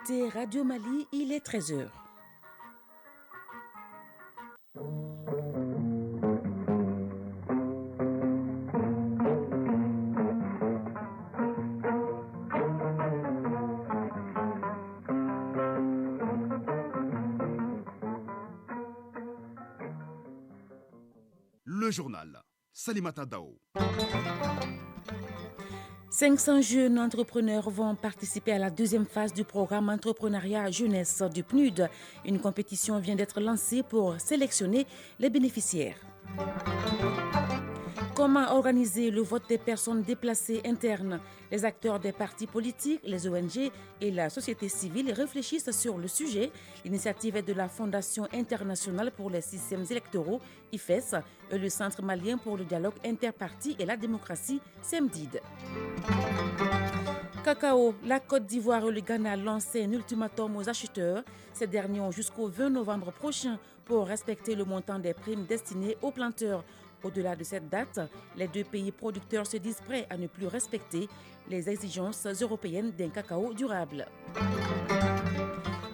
écoutez Radio Mali, il est 13h. Le journal, Salimata Dao. 500 jeunes entrepreneurs vont participer à la deuxième phase du programme Entrepreneuriat Jeunesse du PNUD. Une compétition vient d'être lancée pour sélectionner les bénéficiaires. Comment organiser le vote des personnes déplacées internes? Les acteurs des partis politiques, les ONG et la société civile réfléchissent sur le sujet. L'initiative est de la Fondation internationale pour les systèmes électoraux, IFES, et le Centre malien pour le dialogue interparti et la démocratie, CEMDID. Cacao, la Côte d'Ivoire et le Ghana lancent un ultimatum aux acheteurs. Ces derniers ont jusqu'au 20 novembre prochain pour respecter le montant des primes destinées aux planteurs. Au-delà de cette date, les deux pays producteurs se disent prêts à ne plus respecter les exigences européennes d'un cacao durable.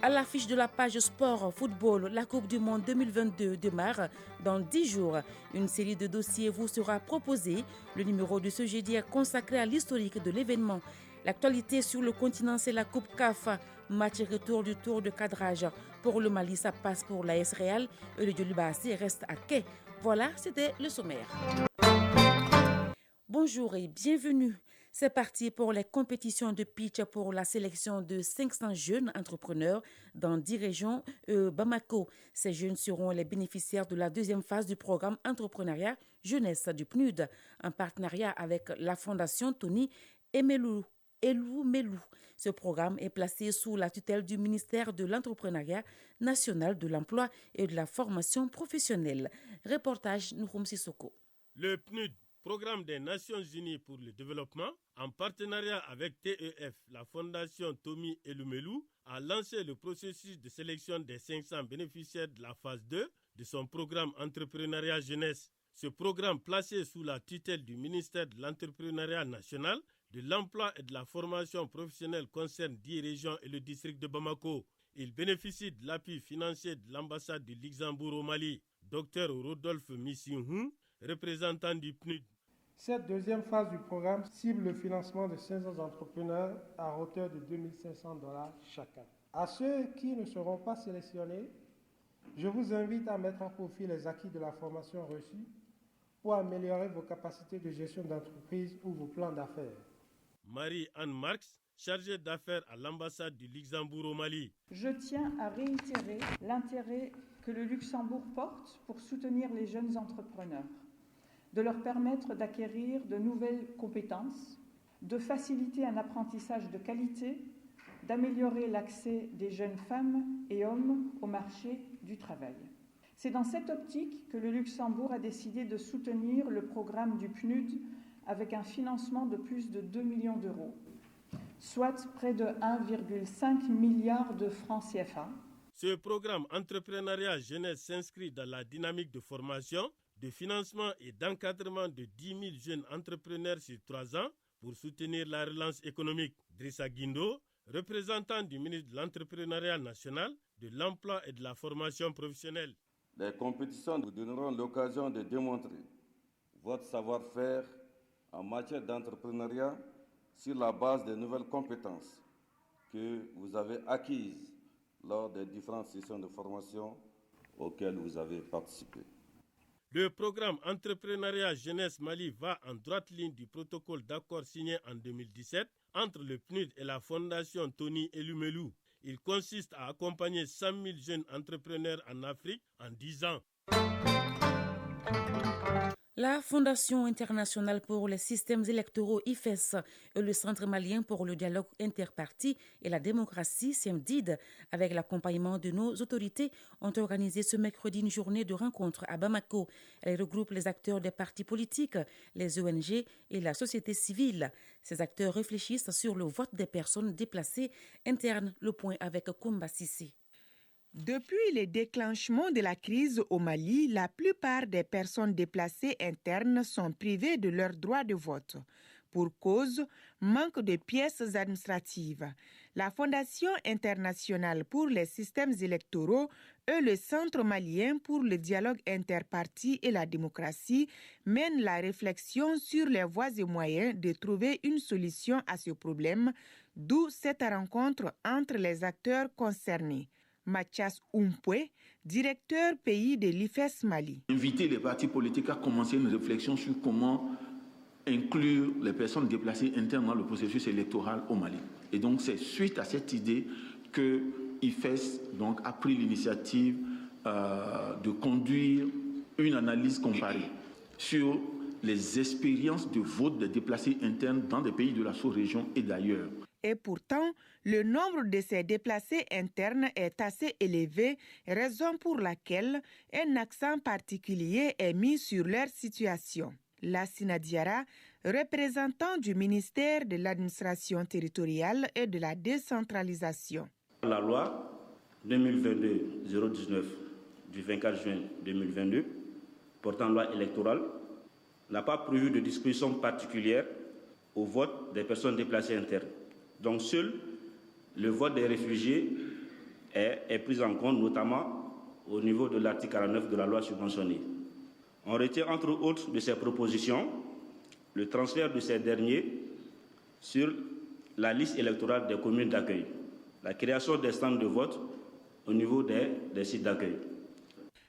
À l'affiche de la page Sport Football, la Coupe du Monde 2022 démarre dans 10 jours. Une série de dossiers vous sera proposée. Le numéro de ce jeudi est consacré à l'historique de l'événement. L'actualité sur le continent, c'est la Coupe CAF. Match retour du tour de cadrage. Pour le Mali, ça passe pour l'AS Real et le Djolibassi reste à quai. Voilà, c'était le sommaire. Bonjour et bienvenue. C'est parti pour les compétitions de pitch pour la sélection de 500 jeunes entrepreneurs dans 10 régions Bamako. Ces jeunes seront les bénéficiaires de la deuxième phase du programme Entrepreneuriat Jeunesse du PNUD en partenariat avec la Fondation Tony Elumelu. Ce programme est placé sous la tutelle du ministère de l'Entrepreneuriat national, de l'Emploi et de la formation professionnelle. Reportage Nouroum Sissoko. Le PNUD, Programme des Nations Unies pour le développement, en partenariat avec TEF, la Fondation Tony Elumelu, a lancé le processus de sélection des 500 bénéficiaires de la phase 2 de son programme Entrepreneuriat Jeunesse. Ce programme, placé sous la tutelle du ministère de l'Entrepreneuriat national, de l'Emploi et de la formation professionnelle, concerne 10 régions et le district de Bamako. Il bénéficie de l'appui financier de l'ambassade du Luxembourg au Mali. Dr Rodolphe Missinhou, représentant du PNUD. Cette deuxième phase du programme cible le financement de 500 entrepreneurs à hauteur de $2 500 chacun. À ceux qui ne seront pas sélectionnés, je vous invite à mettre à profit les acquis de la formation reçue pour améliorer vos capacités de gestion d'entreprise ou vos plans d'affaires. Marie-Anne Marx, chargée d'affaires à l'ambassade du Luxembourg au Mali. Je tiens à réitérer l'intérêt que le Luxembourg porte pour soutenir les jeunes entrepreneurs, de leur permettre d'acquérir de nouvelles compétences, de faciliter un apprentissage de qualité, d'améliorer l'accès des jeunes femmes et hommes au marché du travail. C'est dans cette optique que le Luxembourg a décidé de soutenir le programme du PNUD avec un financement de plus de 2 millions d'euros, soit près de 1,5 milliard de francs CFA. Ce programme Entrepreneuriat Jeunesse s'inscrit dans la dynamique de formation, de financement et d'encadrement de 10 000 jeunes entrepreneurs sur 3 ans pour soutenir la relance économique. Drissa Guindo, représentant du ministre de l'Entrepreneuriat national, de l'Emploi et de la formation professionnelle. Les compétitions vous donneront l'occasion de démontrer votre savoir-faire en matière d'entrepreneuriat sur la base des nouvelles compétences que vous avez acquises lors des différentes sessions de formation auxquelles vous avez participé. Le programme Entrepreneuriat Jeunesse Mali va en droite ligne du protocole d'accord signé en 2017 entre le PNUD et la Fondation Tony Elumelu. Il consiste à accompagner 100 000 jeunes entrepreneurs en Afrique en 10 ans. La Fondation internationale pour les systèmes électoraux IFES et le Centre malien pour le dialogue interparti et la démocratie CEMDID, avec l'accompagnement de nos autorités, ont organisé ce mercredi une journée de rencontre à Bamako. Elle regroupe les acteurs des partis politiques, les ONG et la société civile. Ces acteurs réfléchissent sur le vote des personnes déplacées internes. Le point avec Koumba Sissi. Depuis le déclenchement de la crise au Mali, la plupart des personnes déplacées internes sont privées de leur droit de vote. Pour cause, manque de pièces administratives. La Fondation internationale pour les systèmes électoraux et le Centre malien pour le dialogue interparti et la démocratie mènent la réflexion sur les voies et moyens de trouver une solution à ce problème, d'où cette rencontre entre les acteurs concernés. Mathias Oumpoué, directeur pays de l'IFES Mali. Inviter les partis politiques à commencer une réflexion sur comment inclure les personnes déplacées internes dans le processus électoral au Mali. Et donc c'est suite à cette idée que IFES a pris l'initiative de conduire une analyse comparée sur les expériences de vote des déplacés internes dans des pays de la sous-région et d'ailleurs. Et pourtant, le nombre de ces déplacés internes est assez élevé, raison pour laquelle un accent particulier est mis sur leur situation. Lassina Diarra, représentant du ministère de l'administration territoriale et de la décentralisation. La loi 2022-019 du 24 juin 2022 portant loi électorale n'a pas prévu de dispositions particulières au vote des personnes déplacées internes. Donc seul le vote des réfugiés est pris en compte, notamment au niveau de l'article 49 de la loi subventionnée. On retient entre autres de ces propositions le transfert de ces derniers sur la liste électorale des communes d'accueil, la création des stands de vote au niveau des sites d'accueil.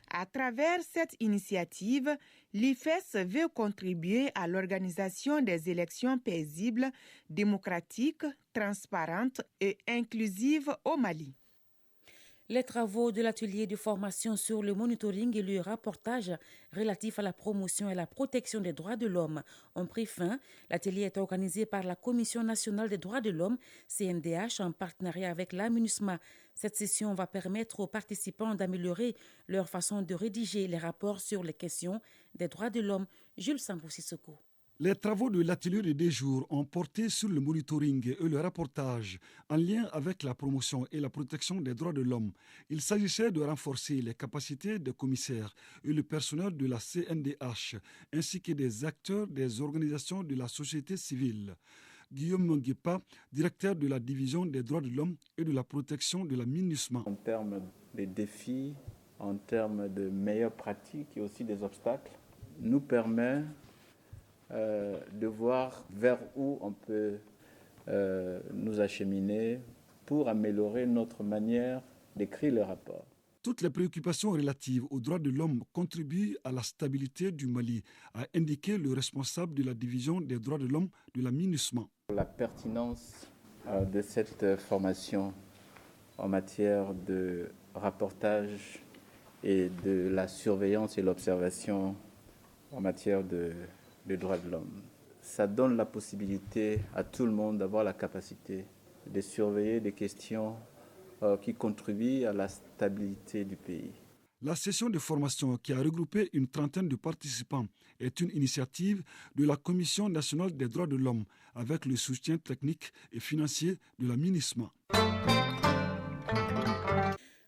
À travers cette initiative, l'IFES veut contribuer à l'organisation des élections paisibles, démocratiques, transparentes et inclusives au Mali. Les travaux de l'atelier de formation sur le monitoring et le rapportage relatifs à la promotion et la protection des droits de l'homme ont pris fin. L'atelier est organisé par la Commission nationale des droits de l'homme, CNDH, en partenariat avec la MINUSMA. Cette session va permettre aux participants d'améliorer leur façon de rédiger les rapports sur les questions des droits de l'homme. Jules Sambou-Sissoko. Les travaux de l'atelier de 2 jours ont porté sur le monitoring et le rapportage en lien avec la promotion et la protection des droits de l'homme. Il s'agissait de renforcer les capacités des commissaires et le personnel de la CNDH, ainsi que des acteurs des organisations de la société civile. Guillaume Nguepa, directeur de la division des droits de l'homme et de la protection de la MINUSMA. En termes de défis, en termes de meilleures pratiques et aussi des obstacles, nous permet de voir vers où on peut nous acheminer pour améliorer notre manière d'écrire le rapport. Toutes les préoccupations relatives aux droits de l'homme contribuent à la stabilité du Mali, a indiqué le responsable de la division des droits de l'homme de la MINUSMA. La pertinence de cette formation en matière de rapportage et de la surveillance et l'observation en matière de droits de l'homme. Ça donne la possibilité à tout le monde d'avoir la capacité de surveiller des questions qui contribuent à la stabilité du pays. La session de formation, qui a regroupé une trentaine de participants, est une initiative de la Commission nationale des droits de l'homme avec le soutien technique et financier de la MINUSMA.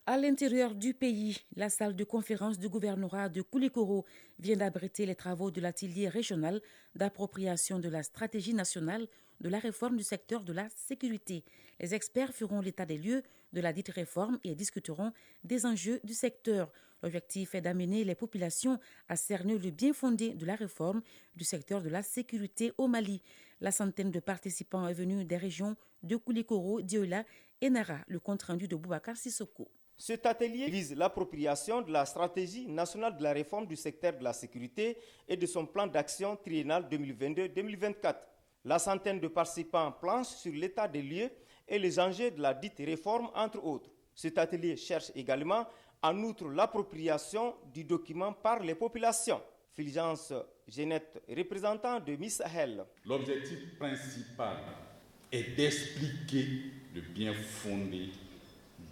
À l'intérieur du pays, la salle de conférence du gouvernorat de Koulikoro vient d'abriter les travaux de l'atelier régional d'appropriation de la stratégie nationale de la réforme du secteur de la sécurité. Les experts feront l'état des lieux de la dite réforme et discuteront des enjeux du secteur. L'objectif est d'amener les populations à cerner le bien fondé de la réforme du secteur de la sécurité au Mali. La centaine de participants est venue des régions de Koulikoro, Dioula et Nara. Le compte-rendu de Boubacar Sissoko. Cet atelier vise l'appropriation de la stratégie nationale de la réforme du secteur de la sécurité et de son plan d'action triennal 2022-2024. La centaine de participants planchent sur l'état des lieux et les enjeux de la dite réforme, entre autres. Cet atelier cherche également, en outre, l'appropriation du document par les populations. Fulgence Genette, représentant de Miss Sahel. L'objectif principal est d'expliquer le bien fondé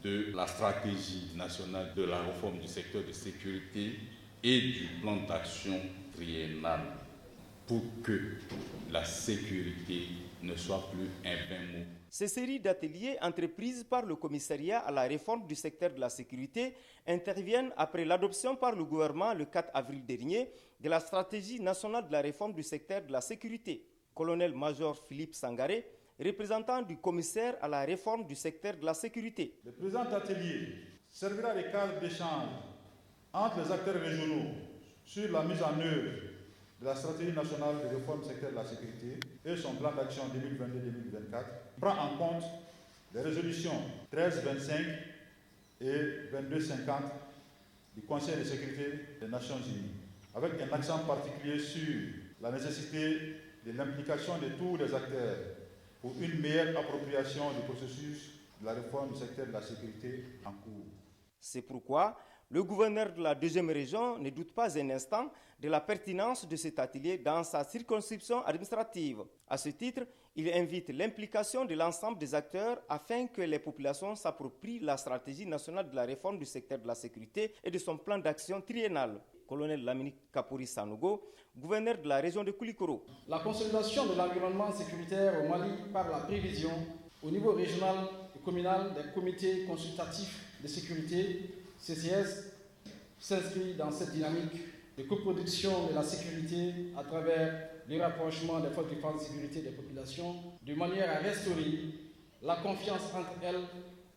de la stratégie nationale de la réforme du secteur de sécurité et du plan d'action triennal pour que la sécurité ne soit plus un vain mot. Ces séries d'ateliers entreprises par le commissariat à la réforme du secteur de la sécurité interviennent après l'adoption par le gouvernement le 4 avril dernier de la stratégie nationale de la réforme du secteur de la sécurité. Colonel-major Philippe Sangaré, représentant du commissaire à la réforme du secteur de la sécurité. Le présent atelier servira de cadre d'échange entre les acteurs régionaux sur la mise en œuvre de la stratégie nationale de réforme du secteur de la sécurité et son plan d'action 2022-2024, prend en compte les résolutions 1325 et 2250 du Conseil de sécurité des Nations Unies, avec un accent particulier sur la nécessité de l'implication de tous les acteurs pour une meilleure appropriation du processus de la réforme du secteur de la sécurité en cours. C'est pourquoi le gouverneur de la 2e région ne doute pas un instant de la pertinence de cet atelier dans sa circonscription administrative. À ce titre, il invite l'implication de l'ensemble des acteurs afin que les populations s'approprient la stratégie nationale de la réforme du secteur de la sécurité et de son plan d'action triennal. Colonel Lamini Kapori Sanogo, gouverneur de la région de Koulikoro. La consolidation de l'environnement sécuritaire au Mali par la prévision au niveau régional et communal des comités consultatifs de sécurité, CCS, s'inscrit dans cette dynamique de coproduction de la sécurité à travers le rapprochement des forces de défense et de sécurité des populations, de manière à restaurer la confiance entre elles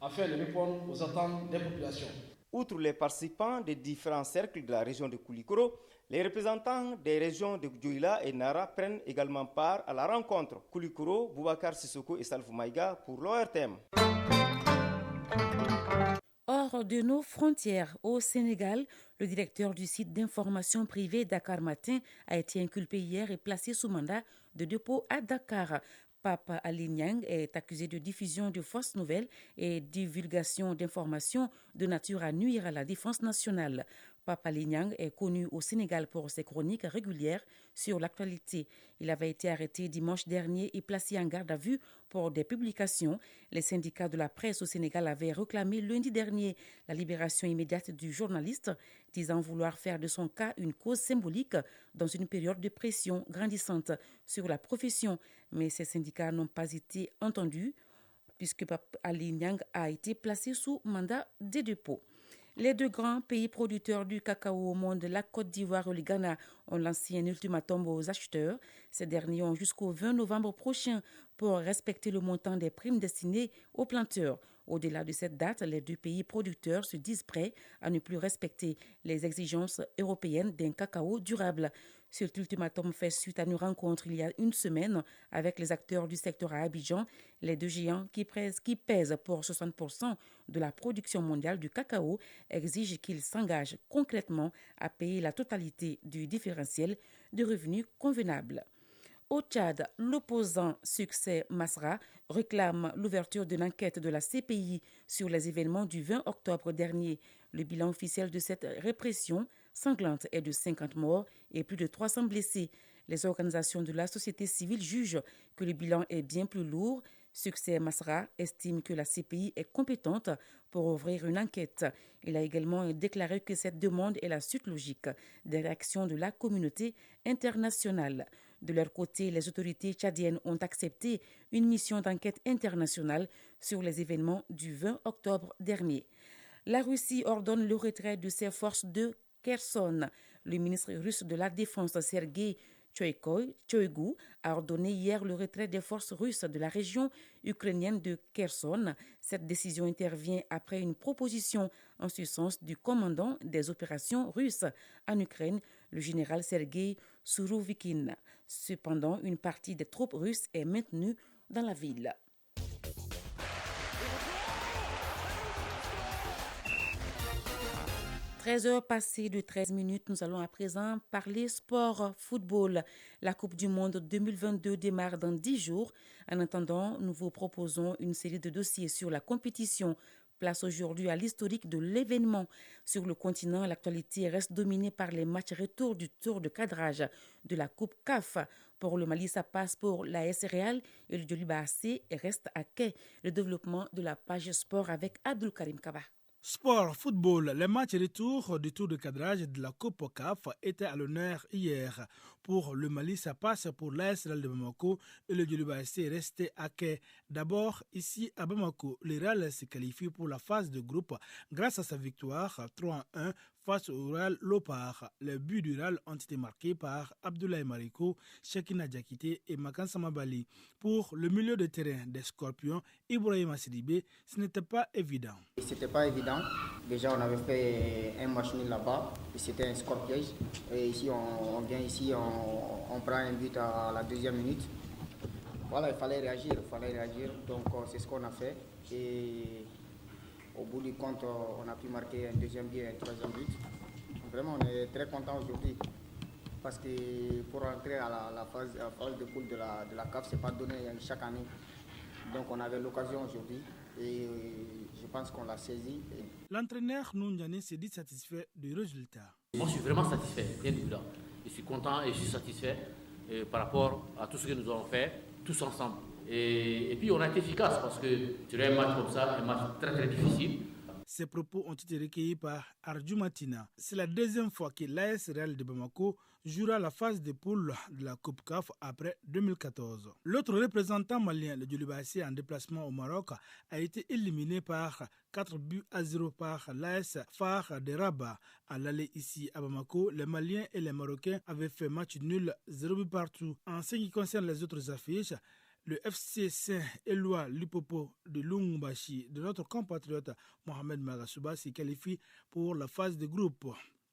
afin de répondre aux attentes des populations. Outre les participants des différents cercles de la région de Koulikoro, les représentants des régions de Djoila et Nara prennent également part à la rencontre. Koulikoro, Boubacar Sissoko et Salfou Maïga pour l'ORTM. Hors de nos frontières, au Sénégal, le directeur du site d'information privée Dakar Matin a été inculpé hier et placé sous mandat de dépôt à Dakar. Pape Ali Niang est accusé de diffusion de fausses nouvelles et divulgation d'informations de nature à nuire à la défense nationale. Pape Ali Niang est connu au Sénégal pour ses chroniques régulières sur l'actualité. Il avait été arrêté dimanche dernier et placé en garde à vue pour des publications. Les syndicats de la presse au Sénégal avaient réclamé lundi dernier la libération immédiate du journaliste, disant vouloir faire de son cas une cause symbolique dans une période de pression grandissante sur la profession. Mais ces syndicats n'ont pas été entendus puisque Pape Ali Niang a été placé sous mandat de dépôt. Les deux grands pays producteurs du cacao au monde, la Côte d'Ivoire et le Ghana, ont lancé un ultimatum aux acheteurs. Ces derniers ont jusqu'au 20 novembre prochain pour respecter le montant des primes destinées aux planteurs. Au-delà de cette date, les deux pays producteurs se disent prêts à ne plus respecter les exigences européennes d'un cacao durable. Cet ultimatum fait suite à une rencontre il y a une semaine avec les acteurs du secteur à Abidjan, les deux géants qui pèsent pour 60% de la production mondiale du cacao exigent qu'ils s'engagent concrètement à payer la totalité du différentiel de revenus convenable. Au Tchad, l'opposant Succès Masra réclame l'ouverture d'une enquête de la CPI sur les événements du 20 octobre dernier. Le bilan officiel de cette répression sanglante est de 50 morts et plus de 300 blessés. Les organisations de la société civile jugent que le bilan est bien plus lourd. Succès Masra estime que la CPI est compétente pour ouvrir une enquête. Il a également déclaré que cette demande est la suite logique des réactions de la communauté internationale. De leur côté, les autorités tchadiennes ont accepté une mission d'enquête internationale sur les événements du 20 octobre dernier. La Russie ordonne le retrait de ses forces de Kherson. Le ministre russe de la Défense, Sergei Shoigu, a ordonné hier le retrait des forces russes de la région ukrainienne de Kherson. Cette décision intervient après une proposition en ce sens du commandant des opérations russes en Ukraine, le général Sergei Surovikin. Cependant, une partie des troupes russes est maintenue dans la ville. « 13h passées de 13 minutes, nous allons à présent parler sport football. La Coupe du Monde 2022 démarre dans 10 jours. En attendant, nous vous proposons une série de dossiers sur la compétition. Place aujourd'hui à l'historique de l'événement. Sur le continent, l'actualité reste dominée par les matchs retour du tour de cadrage de la Coupe CAF. Pour le Mali, ça passe pour l'AS Real et le Djoliba AC reste à quai. Le développement de la page sport avec Abdul Karim Kaba. Sport, football, les matchs retour du tour de cadrage de la Coupe CAF étaient à l'honneur hier. Pour le Mali, ça passe pour l'AS Real de Bamako et le Djoliba SC est resté à quai. D'abord, ici à Bamako, le Real se qualifie pour la phase de groupe grâce à sa victoire 3-1 face au Real Lopar. Les buts du Real ont été marqués par Abdoulaye Mariko, Shekina Diakité et Makan Samabali. Pour le milieu de terrain des Scorpions, Ibrahima Sidibé, ce n'était pas évident. C'était pas évident. Déjà, on avait fait un match nul là-bas et c'était un score piège. Et ici, on vient ici, on prend un but à la 2e minute. Voilà, il fallait réagir. Donc, c'est ce qu'on a fait. Et au bout du compte, on a pu marquer un 2e but et un 3e but. Vraiment, on est très content aujourd'hui. Parce que pour rentrer à la phase de poule de la CAF, ce n'est pas donné chaque année. Donc, on avait l'occasion aujourd'hui. Et je pense qu'on l'a saisi. L'entraîneur Noundiane s'est dit satisfait du résultat. Moi, je suis vraiment satisfait, bien évidemment. Je suis content et je suis satisfait par rapport à tout ce que nous avons fait, tous ensemble. Et puis, on a été efficace parce que sur un match comme ça, un match très très difficile. Ces propos ont été recueillis par Arju Matina. C'est la 2e fois que l'AS Real de Bamako jouera la phase de poule de la Coupe CAF après 2014. L'autre représentant malien, le Djoliba SC en déplacement au Maroc, a été éliminé par 4-0 par l'AS Far de Rabat. À l'aller ici à Bamako, les Maliens et les Marocains avaient fait match nul 0 but partout. En ce qui concerne les autres affiches, le FC Saint-Éloi Lipopo de Lungbashi de notre compatriote Mohamed Magasuba s'est qualifié pour la phase de groupe.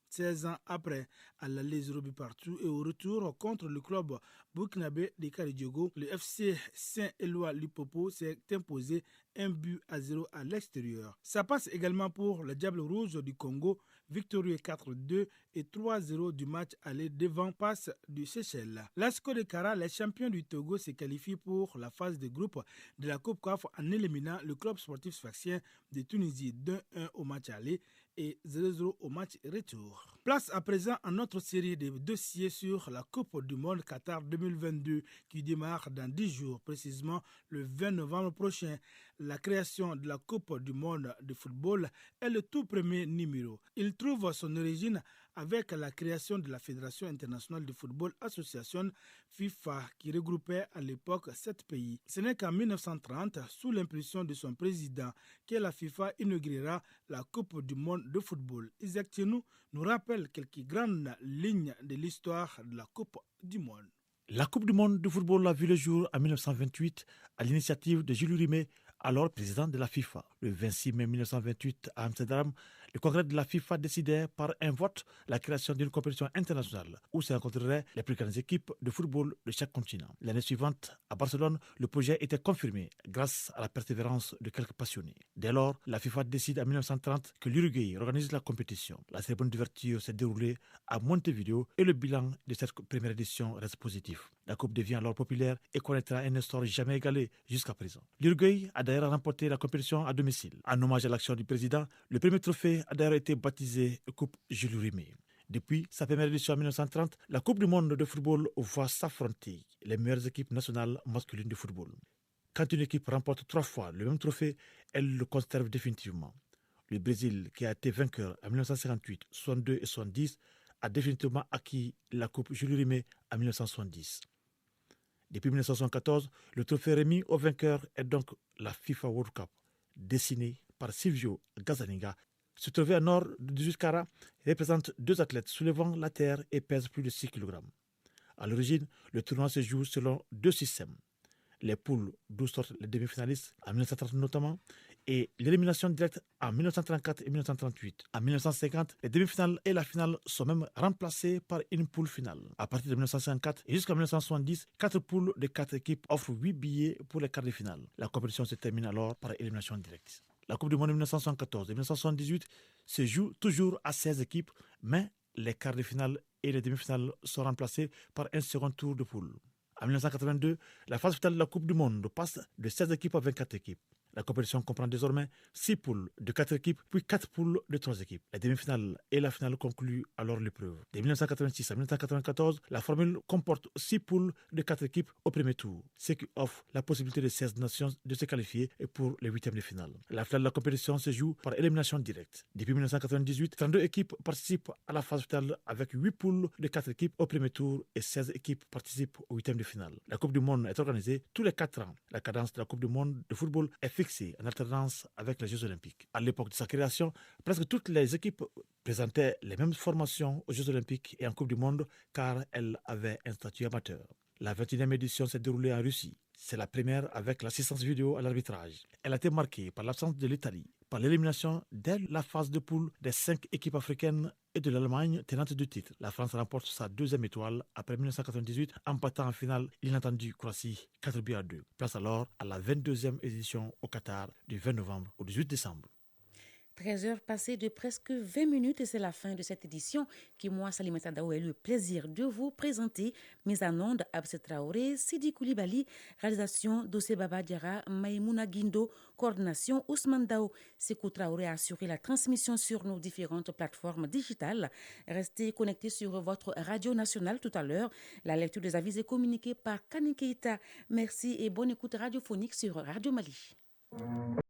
16 ans après, à l'aller 0 but partout et au retour contre le club burkinabé de Karidiogo, le FC Saint-Éloi Lipopo s'est imposé 1-0 à l'extérieur. Ça passe également pour le Diable Rouge du Congo, victorieux 4-2 et 3-0 du match aller devant passe du Seychelles. L'Asco de Kara, les champions du Togo, se qualifient pour la phase de groupe de la Coupe CAF en éliminant le club sportif sfaxien de Tunisie 2-1 au match aller et 0-0 au match retour. Place à présent à notre série de dossiers sur la Coupe du Monde Qatar 2022 qui démarre dans 10 jours, précisément le 20 novembre prochain. La création de la Coupe du Monde de football est le tout premier numéro. Il trouve son origine avec la création de la Fédération internationale de football association FIFA qui regroupait à l'époque 7 pays. Ce n'est qu'en 1930, sous l'impulsion de son président, que la FIFA inaugurera la Coupe du Monde de football. Isaac Tienou nous rappelle quelques grandes lignes de l'histoire de la Coupe du Monde. La Coupe du Monde de football a vu le jour en 1928 à l'initiative de Jules Rimet, alors président de la FIFA. Le 26 mai 1928 à Amsterdam, le congrès de la FIFA décidait par un vote la création d'une compétition internationale où se rencontreraient les plus grandes équipes de football de chaque continent. L'année suivante, à Barcelone, le projet était confirmé grâce à la persévérance de quelques passionnés. Dès lors, la FIFA décide en 1930 que l'Uruguay organise la compétition. La cérémonie d'ouverture s'est déroulée à Montevideo et le bilan de cette première édition reste positif. La Coupe devient alors populaire et connaîtra un essor jamais égalé jusqu'à présent. L'Uruguay a d'ailleurs remporté la compétition à domicile. En hommage à l'action du président, le premier trophée a d'ailleurs été baptisé Coupe Jules Rimet. Depuis sa première édition en 1930, la Coupe du Monde de football voit s'affronter les meilleures équipes nationales masculines de football. Quand une équipe remporte 3 fois le même trophée, elle le conserve définitivement. Le Brésil, qui a été vainqueur en 1958, 62 et 70, a définitivement acquis la Coupe Jules Rimet en 1970. Depuis 1974, le trophée remis au vainqueur est donc la FIFA World Cup, dessiné par Silvio Gazzaniga. Ce trophée en or de 18 carats représente 2 athlètes soulevant la terre et pèse plus de 6 kg. À l'origine, le tournoi se joue selon 2 systèmes. Les poules d'où sortent les demi-finalistes, en 1930 notamment, et l'élimination directe en 1934 et 1938. En 1950, les demi-finales et la finale sont même remplacées par une poule finale. À partir de 1954 et jusqu'en 1970, 4 poules de 4 équipes offrent 8 billets pour les quarts de finale. La compétition se termine alors par élimination directe. La Coupe du Monde de 1974 et 1978 se joue toujours à 16 équipes, mais les quarts de finale et les demi-finales sont remplacés par un second tour de poule. En 1982, la phase finale de la Coupe du Monde passe de 16 équipes à 24 équipes. La compétition comprend désormais 6 poules de 4 équipes, puis 4 poules de 3 équipes. Les demi-finales et la finale concluent alors l'épreuve. De 1986 à 1994, la formule comporte 6 poules de 4 équipes au premier tour, ce qui offre la possibilité de 16 nations de se qualifier pour les huitièmes de finale. La finale de la compétition se joue par élimination directe. Depuis 1998, 32 équipes participent à la phase finale avec 8 poules de 4 équipes au premier tour et 16 équipes participent au huitième de finale. La Coupe du Monde est organisée tous les 4 ans. La cadence de la Coupe du Monde de football est fixée en alternance avec les Jeux Olympiques. À l'époque de sa création, presque toutes les équipes présentaient les mêmes formations aux Jeux Olympiques et en Coupe du Monde car elles avaient un statut amateur. La 21e édition s'est déroulée en Russie. C'est la première avec l'assistance vidéo à l'arbitrage. Elle a été marquée par l'absence de l'Italie, par l'élimination dès la phase de poule des 5 équipes africaines et de l'Allemagne tenante du titre. La France remporte sa 2e étoile après 1998 en battant en finale l'inattendu Croatie 4-2. Place alors à la 22e édition au Qatar du 20 novembre au 18 décembre. 13 heures passées de presque 20 minutes et c'est la fin de cette édition qui, moi, Salimata Daou, ai le plaisir de vous présenter. Mise en onde, Abse Traoré, Sidi Koulibaly, réalisation Dossé Baba Diara, Maïmouna Guindo, coordination Ousmane Dao. Sekou Traoré a assuré la transmission sur nos différentes plateformes digitales. Restez connectés sur votre radio nationale tout à l'heure. La lecture des avis est communiquée par Kani Keita. Merci et bonne écoute radiophonique sur Radio Mali.